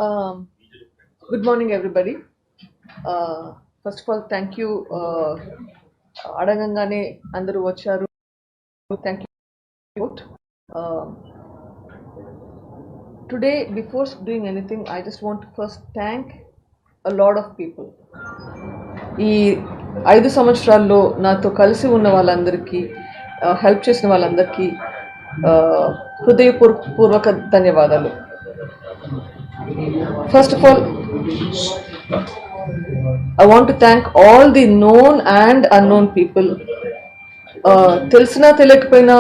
Um, Good morning, everybody. First of all, thank you. అడగంగానే అందరూ వచ్చారు. Thank you. Uh, Today, before doing anything, I just want to first thank a lot of people. ఈ 5 సంవత్సరాల్లో నాతో కలిసి ఉన్న వాళ్ళందరికీ, హెల్ప్ చేసిన వాళ్ళందరికీ హృదయపూర్వక ధన్యవాదాలు. First of all, I want to thank all the known and unknown people. తెలిసినా తెలియకపోయినా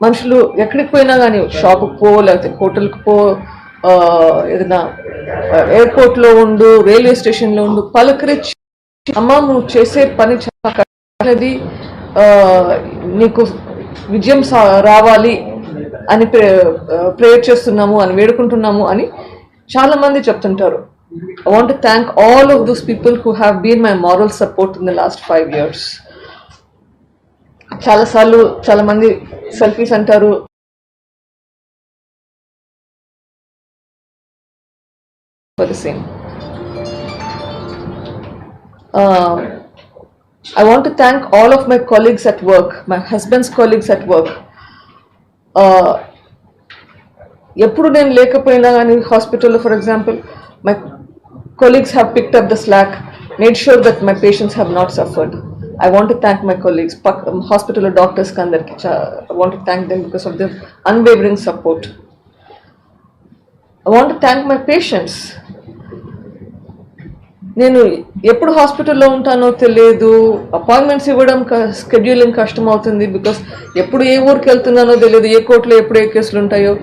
మనుషులు ఎక్కడికి పోయినా కానీ, షాపుకి పో, లేకపోతే హోటల్కి పో, ఏదైనా ఎయిర్పోర్ట్లో ఉండు, రైల్వే స్టేషన్లో ఉండు, పలకరించి అమ్మ నువ్వు చేసే పని చాలా కష్టమైనది, నీకు విజయం రావాలి అని ప్రేయర్ చేస్తున్నాము అని వేడుకుంటున్నాము అని చాలా మంది చెప్తుంటారు. I want to thank all of those people who have been my moral support in the last 5 years. చాలాసార్లు చాలా మంది సెల్ఫీస్ అంటారు, for the same. I want to thank all of my colleagues at work, my husband's colleagues at work. ఎప్పుడు నేను లేకపోయినా కానీ హాస్పిటల్లో, for example, my colleagues have picked up the slack, made sure that my patients have not suffered. I want to thank my colleagues, hospital doctors kandarki. I want to thank them because of their unwavering support. I want to thank my patients. నేను ఎప్పుడు హాస్పిటల్లో ఉంటానో తెలియదు, appointments ఇవ్వడం scheduling కష్టం అవుతుంది, because ఎప్పుడు ఏ ఊరికి వెళ్తున్నానో తెలియదు, ఏ కోర్టులో ఎప్పుడు ఏ కేసులు ఉంటాయో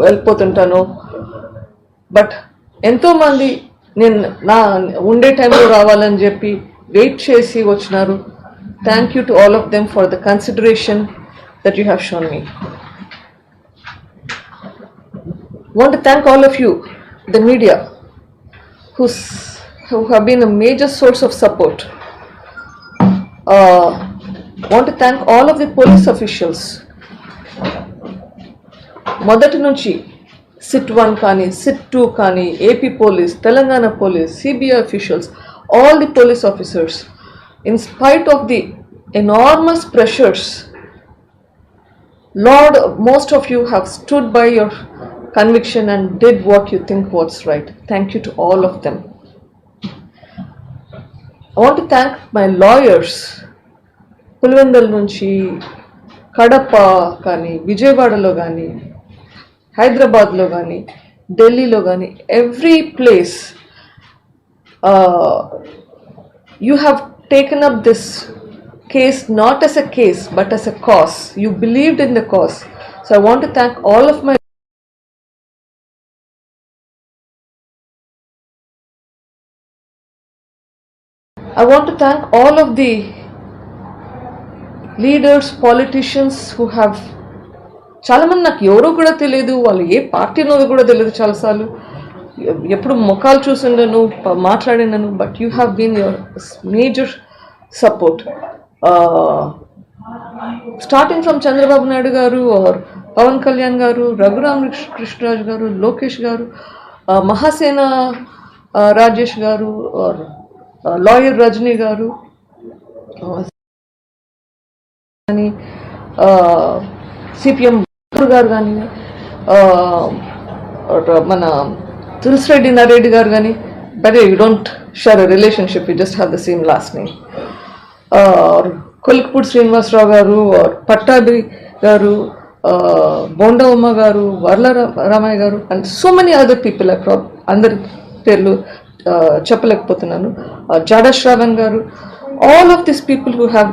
వెళ్ళిపోతుంటాను. బట్ ఎంతోమంది నేను నా ఉండే టైంలో రావాలని చెప్పి వెయిట్ చేసి వచ్చినారు. Thank you to all of them for the consideration that you have shown me. Want to thank all of you, the media, who have been a major source of support. Want to thank all of the police officials. మొదటి నుంచి SIT 1 కానీ, SIT 2 కానీ, AP police, Telangana police, CBI officials, all the police officers, in spite of the enormous pressures, Lord, most of you have stood by your conviction and did what you think was right. Thank you to all of them. I want to thank my lawyers. Pulivendula నుంచి కడప కానీ, విజయవాడలో కానీ, హైదరాబాద్లో కానీ, ఢిల్లీలో కానీ, every place you have taken up this case not as a case but as a cause. You believed in the cause. So I want to thank all of my leaders, politicians who have, చాలా మంది నాకు ఎవరో కూడా తెలియదు, వాళ్ళు ఏ పార్టీనో కూడా తెలియదు, చాలాసార్లు ఎప్పుడు ముఖాలు చూసిండను, మాట్లాడినాను, but you have been your major support. Starting from Chandrababu Naidu garu, or Pawan Kalyan గారు, రఘురామ్ కృష్ణరాజు గారు, లోకేష్ గారు, మహాసేన రాజేష్ గారు, ఆర్ లాయర్ రజనీ గారు, సిపిఎం గారు కానీ, మన తులసిరెడ్డి నరెడ్డి గారు కానీ, but you don't share a relationship, you just have the same last name, Kolikapudi Srinivasarao గారు, పట్టాభి గారు, బోండవమ్మ గారు, వర్ల రామయ్య గారు, and so many other people. అందరి పేర్లు చెప్పలేకపోతున్నాను. జాడా శ్రావణ్ గారు, all of this people who have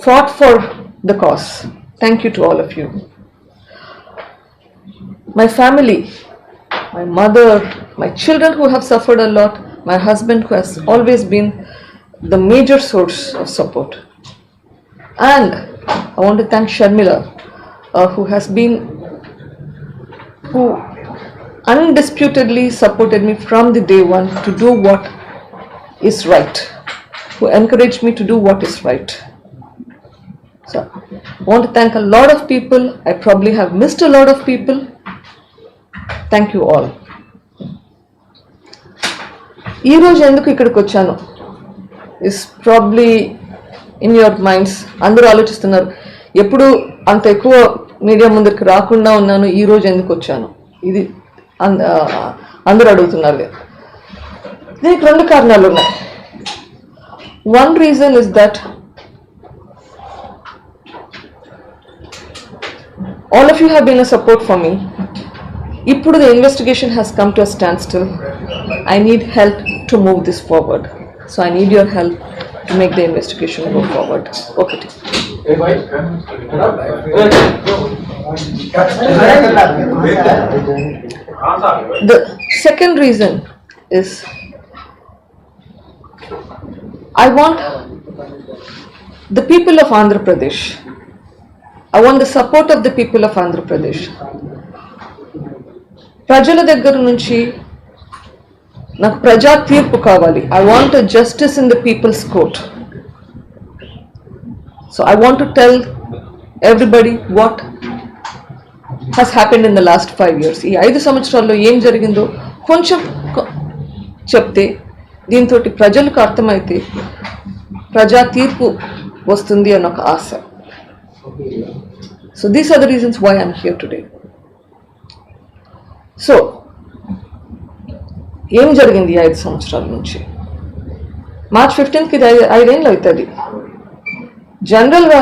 fought for the cause. Thank you to all of you. My family, my mother, my children who have suffered a lot, my husband who has always been the major source of support. And I want to thank Sharmila, who undisputedly supported me from the day one to do what is right, who encouraged me to do what is right. So I want to thank a lot of people. I probably have missed a lot of people. Thank you all. ఈరోజు ఎందుకు ఇక్కడికి వచ్చాను is probably in your minds. అందరూ ఆలోచిస్తున్నారు ఎప్పుడు అంత ఎక్కువ media ముందరికి రాకుండా ఉన్నాను, ఈరోజు ఎందుకు వచ్చాను, ఇది అందరూ అడుగుతున్నారు. దీనికి 2 కారణాలు ఉన్నాయి. One reason is that all of you have been a support for me. Ippudu the investigation has come to a standstill. I need help to move this forward. So I need your help to make the investigation go forward. Okay. The second reason is I want the people of Andhra Pradesh, I want the support of the people of Andhra Pradesh. ప్రజల దగ్గర నుంచి నాకు ప్రజా తీర్పు కావాలి. I want a justice in the people's court. So I want to tell everybody what has happened in the last 5 years. ఈ 5 సంవత్సరాల్లో ఏం జరిగిందో కొంచెం చెప్తే దీంతో ప్రజలకు అర్థమైతే ప్రజా తీర్పు వస్తుంది అన్న ఒక ఆశ. So these are the reasons why I'm here today. So ఏం జరిగింది 5 సంవత్సరాల నుంచి? March 15th ఇది 5 ఏళ్ళు అవుతుంది. జనరల్గా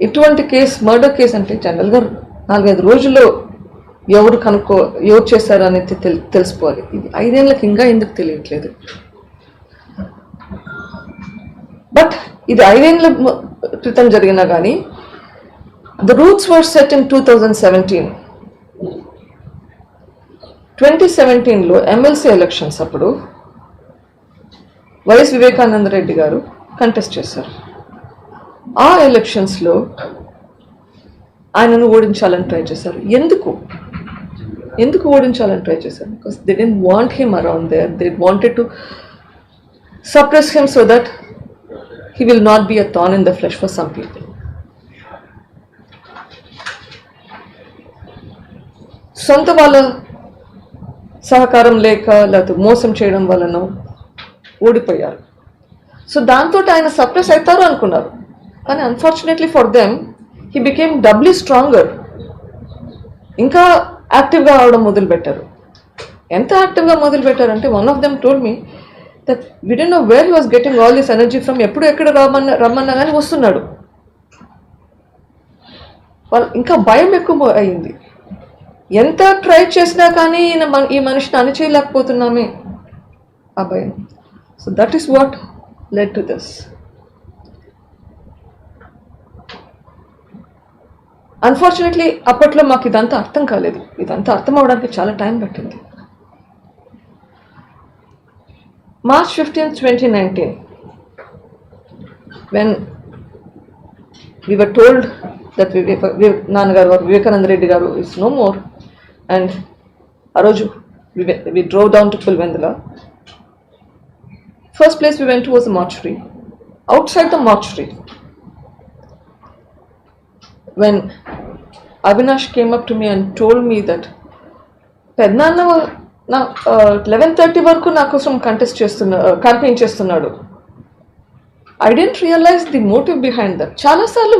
ఇటువంటి కేసు, మర్డర్ కేసు అంటే జనరల్గా 4-5 రోజుల్లో ఎవరు చేశారు అనేది తెలిసిపోవాలి. ఇది 5 ఏళ్ళకి ఇంకా ఎందుకు తెలియట్లేదు? బట్ ఇది 5 ఏళ్ళ క్రితం జరిగినా కానీ the roots were set in 2017. 2017లో ఎమ్మెల్సీ ఎలక్షన్స్ అప్పుడు వైఎస్ వివేకానంద రెడ్డి గారు కంటెస్ట్ చేశారు. ఆ ఎలక్షన్స్లో ఆయనను ఓడించాలని ట్రై చేశారు. ఎందుకు ఓడించాలని ట్రై చేశారు? Because they didn't want him around there. They wanted to suppress him so that he will not be a thorn in the flesh for some people. సొంత వాళ్ళ సహకారం లేక లేకపోతే మోసం చేయడం వలన ఓడిపోయారు. సో దాంతో ఆయన సప్రెస్ అవుతారు అనుకున్నారు. కానీ unfortunately for them he became doubly stronger. ఇంకా యాక్టివ్గా అవడం మొదలుపెట్టారు. ఎంత యాక్టివ్గా మొదలుపెట్టారంటే one of them told me that we don't know where he was getting all this energy from. ఎప్పుడు ఎక్కడ రమ్మన్నా కానీ వస్తున్నాడు. వాళ్ళు ఇంకా భయం ఎక్కువ అయింది. ఎంత ట్రై చేసినా కానీ ఈ మనిషిని అణిచేయలేకపోతున్నామే, ఆ భయం. So that is what led to this. Unfortunately అప్పట్లో మాకు ఇదంతా అర్థం కాలేదు. ఇదంతా అర్థం అవడానికి చాలా టైం పట్టింది. March 15th, 2019, when we were told that Nannagaru or Vivekananda Reddy garu is no more, and Aroju we drove down to Pulvendula. First place we went to was the mortuary. Outside the mortuary, when Avinash came up to me and told me that Pednanna నా 11:30 వరకు నా కోసం campaign చేస్తున్నాడు. I didn't realise the motive behind that. చాలాసార్లు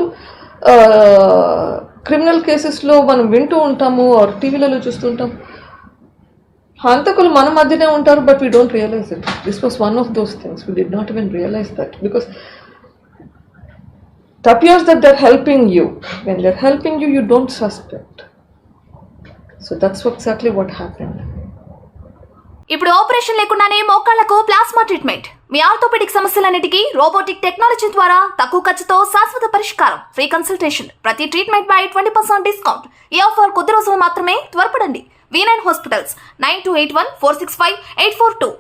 criminal కేసెస్లో మనం వింటూ ఉంటాము ఆర్ టీవీలలో చూస్తూ ఉంటాం, హంతకులు మన మధ్యనే ఉంటారు, but we don't realise it. This was one of those things. We did not even realise that because it appears that they're helping you. When they're helping you, you don't suspect. So that's exactly what happened. ఇప్పుడు operation లేకుండానే మోకాళ్లకు plasma treatment. మీ orthopaedic సమస్యలన్నిటికీ robotic technology ద్వారా తక్కువ ఖర్చుతో శాశ్వత పరిష్కారం. Free consultation. ప్రతి treatment పై 20% discount. ఈ ఆఫర్ కొద్ది రోజులు మాత్రమే. త్వరపడండి. V9 hospitals 9281465842.